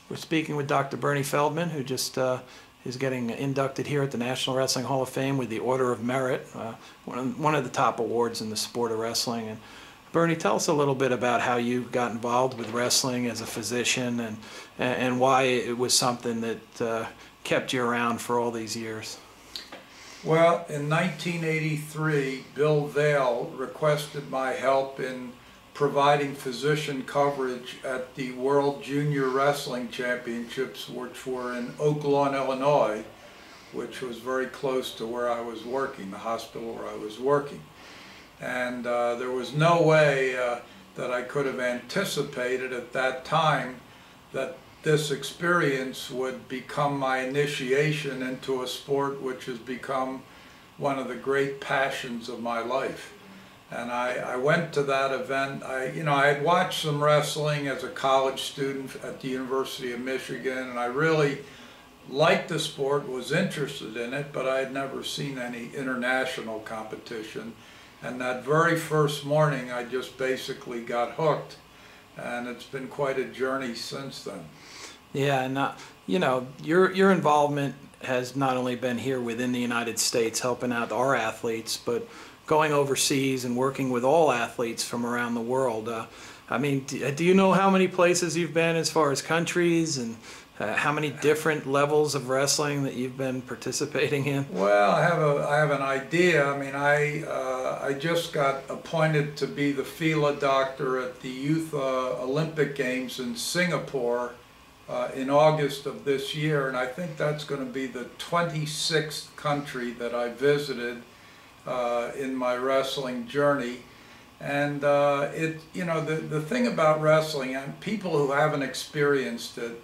We're speaking with Dr. Bernie Feldman, who just is getting inducted here at the National Wrestling Hall of Fame with the Order of Merit, one of the top awards in the sport of wrestling. And Bernie, tell us a little bit about how you got involved with wrestling as a physician and why it was something that kept you around for all these years. Well, in 1983, Bill Vail requested my help in providing physician coverage at the World Junior Wrestling Championships, which were in Okla, Illinois, which was very close to where I was working, the hospital where I was working. And there was no way that I could have anticipated at that time that this experience would become my initiation into a sport which has become one of the great passions of my life. And I went to that event. I had watched some wrestling as a college student at the University of Michigan, and I really liked the sport, was interested in it, but I had never seen any international competition. And that very first morning, I just basically got hooked, and it's been quite a journey since then. Yeah, and your involvement has not only been here within the United States helping out our athletes, but going overseas and working with all athletes from around the world. I mean, do you know how many places you've been as far as countries, and how many different levels of wrestling that you've been participating in? Well, I have an idea. I mean, I just got appointed to be the FILA doctor at the Youth Olympic Games in Singapore in August of this year, and I think that's going to be the 26th country that I visited in my wrestling journey. And the thing about wrestling, and people who haven't experienced it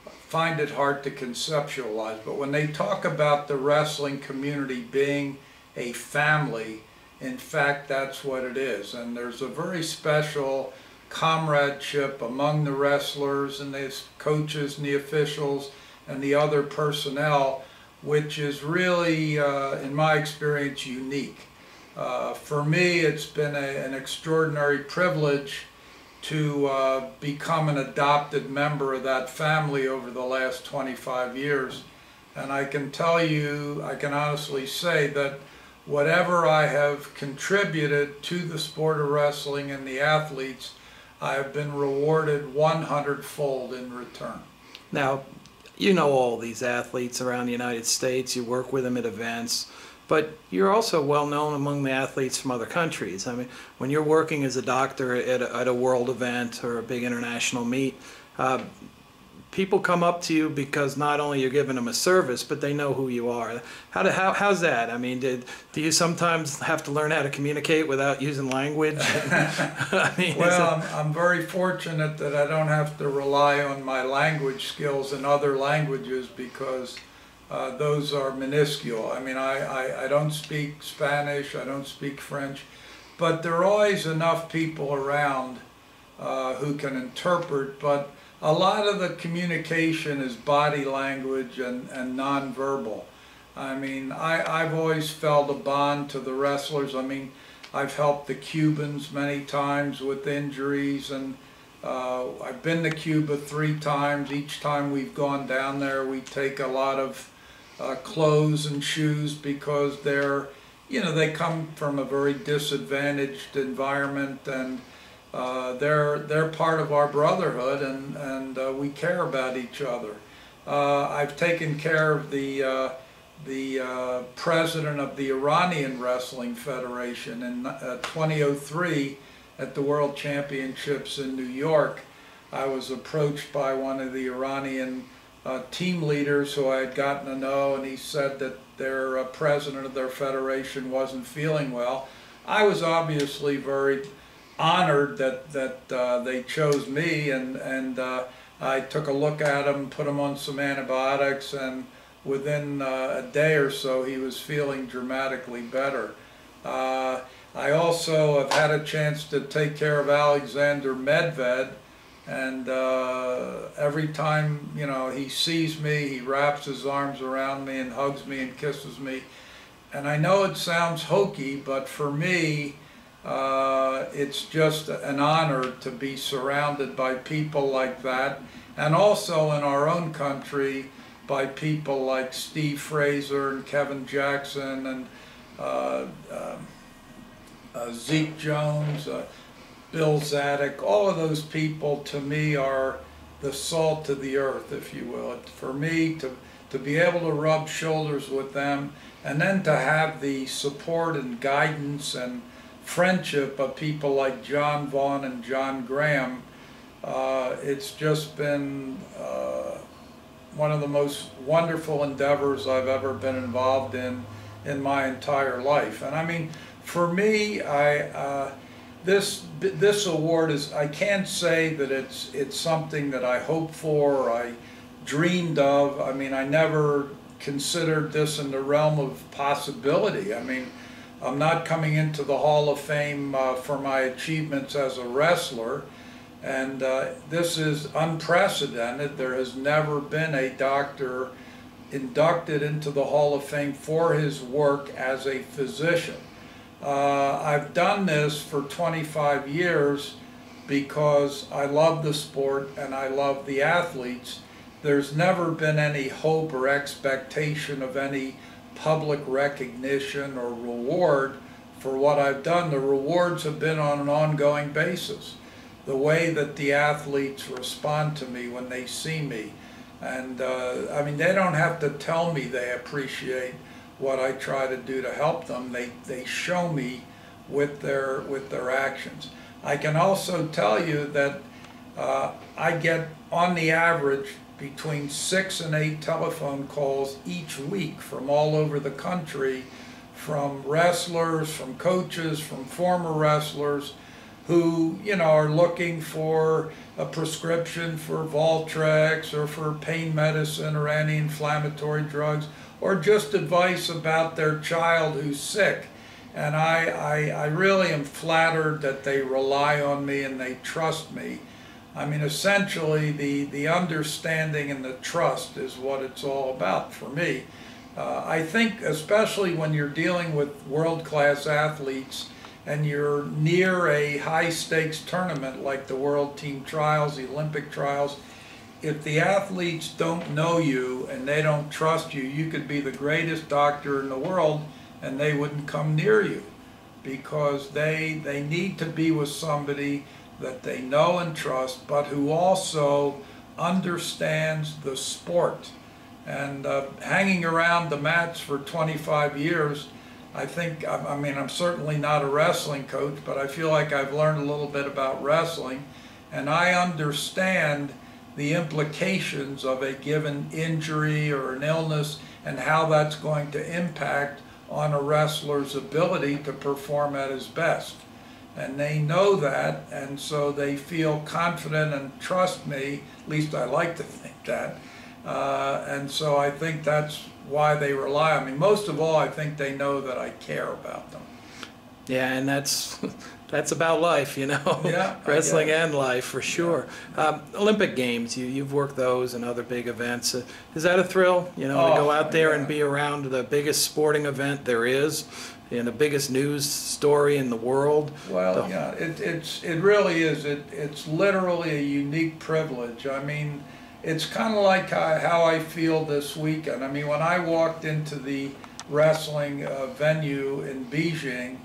find it hard to conceptualize, but when they talk about the wrestling community being a family, in fact that's what it is. And there's a very special comradeship among the wrestlers and the coaches and the officials and the other personnel, which is really, in my experience, unique. For me, it's been an extraordinary privilege to become an adopted member of that family over the last 25 years. And I can tell you, I can honestly say that whatever I have contributed to the sport of wrestling and the athletes, I have been rewarded 100-fold in return. Now, you know all these athletes around the United States, you work with them at events, but you're also well known among the athletes from other countries. I mean, when you're working as a doctor at a world event or a big international meet, people come up to you because not only you're giving them a service, but they know who you are. How's that? I mean, do you sometimes have to learn how to communicate without using language? I mean, well, I'm very fortunate that I don't have to rely on my language skills in other languages, because those are minuscule. I mean, I don't speak Spanish, I don't speak French, but there are always enough people around who can interpret, but a lot of the communication is body language and nonverbal. I mean, I've always felt a bond to the wrestlers. I mean, I've helped the Cubans many times with injuries, and I've been to Cuba 3 times. Each time we've gone down there, we take a lot of clothes and shoes, because they come from a very disadvantaged environment, and they're part of our brotherhood, and we care about each other. I've taken care of the president of the Iranian Wrestling Federation in 2003 at the World Championships in New York. I was approached by one of the Iranian team leaders who I had gotten to know, and he said that their president of their federation wasn't feeling well. I was obviously very honored that they chose me, and I took a look at him, put him on some antibiotics, and within a day or so he was feeling dramatically better. I also have had a chance to take care of Alexander Medved, and every time he sees me, he wraps his arms around me and hugs me and kisses me. And I know it sounds hokey, but for me, It's just an honor to be surrounded by people like that, and also in our own country by people like Steve Fraser and Kevin Jackson and Zeke Jones, Bill Zadek. All of those people to me are the salt of the earth, if you will. For me to be able to rub shoulders with them, and then to have the support and guidance and friendship of people like John Vaughn and John Graham, it's just been one of the most wonderful endeavors I've ever been involved in my entire life. And I mean, for me, this award is, I can't say that it's something that I hoped for or I dreamed of. I mean, I never considered this in the realm of possibility. I mean, I'm not coming into the Hall of Fame for my achievements as a wrestler, and this is unprecedented. There has never been a doctor inducted into the Hall of Fame for his work as a physician. I've done this for 25 years because I love the sport and I love the athletes. There's never been any hope or expectation of any public recognition or reward for what I've done. The rewards have been on an ongoing basis. The way that the athletes respond to me when they see me. And I mean, they don't have to tell me they appreciate what I try to do to help them. They show me with their actions. I can also tell you that I get, on the average, between 6 and 8 telephone calls each week from all over the country, from wrestlers, from coaches, from former wrestlers who, you know, are looking for a prescription for Voltrex or for pain medicine or anti-inflammatory drugs, or just advice about their child who's sick. And I really am flattered that they rely on me and they trust me. I mean, essentially, the understanding and the trust is what it's all about for me. I think, especially when you're dealing with world-class athletes and you're near a high-stakes tournament like the World Team Trials, the Olympic Trials, if the athletes don't know you and they don't trust you, you could be the greatest doctor in the world and they wouldn't come near you, because they need to be with somebody that they know and trust, but who also understands the sport. And hanging around the mats for 25 years, I think, I mean, I'm certainly not a wrestling coach, but I feel like I've learned a little bit about wrestling, and I understand the implications of a given injury or an illness and how that's going to impact on a wrestler's ability to perform at his best. And they know that, and so they feel confident and trust me, at least I like to think that. And so I think that's why they rely on me. Most of all, I think they know that I care about them. Yeah, and that's about life, you know. Yeah, Wrestling and life, for sure. Yeah. Olympic Games, you've worked those and other big events. Is that a thrill, you know, to go out there and be around the biggest sporting event there is, and the biggest news story in the world? Well, yeah, it really is. It's literally a unique privilege. I mean, it's kind of like how I feel this weekend. I mean, when I walked into the wrestling venue in Beijing,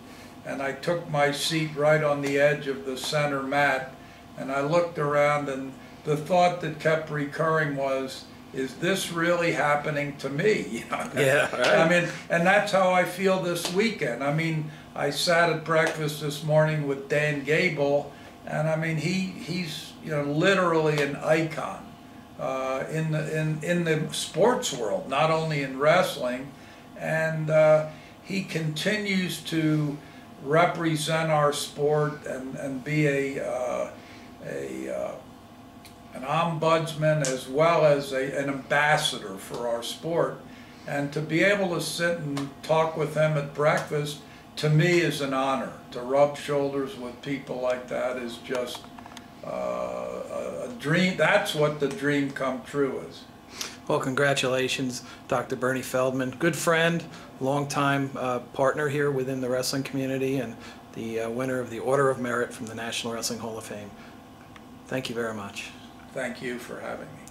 and I took my seat right on the edge of the center mat, and I looked around, and the thought that kept recurring was, is this really happening to me? You know? Yeah, right. I mean, and that's how I feel this weekend. I mean, I sat at breakfast this morning with Dan Gable, and I mean, he's, you know, literally an icon in the sports world, not only in wrestling, and he continues to represent our sport and be an ombudsman as well as an ambassador for our sport. And to be able to sit and talk with him at breakfast, to me, is an honor. To rub shoulders with people like that is just a dream. That's what the dream come true is. Well, congratulations, Dr. Bernie Feldman. Good friend, longtime partner here within the wrestling community, and the winner of the Order of Merit from the National Wrestling Hall of Fame. Thank you very much. Thank you for having me.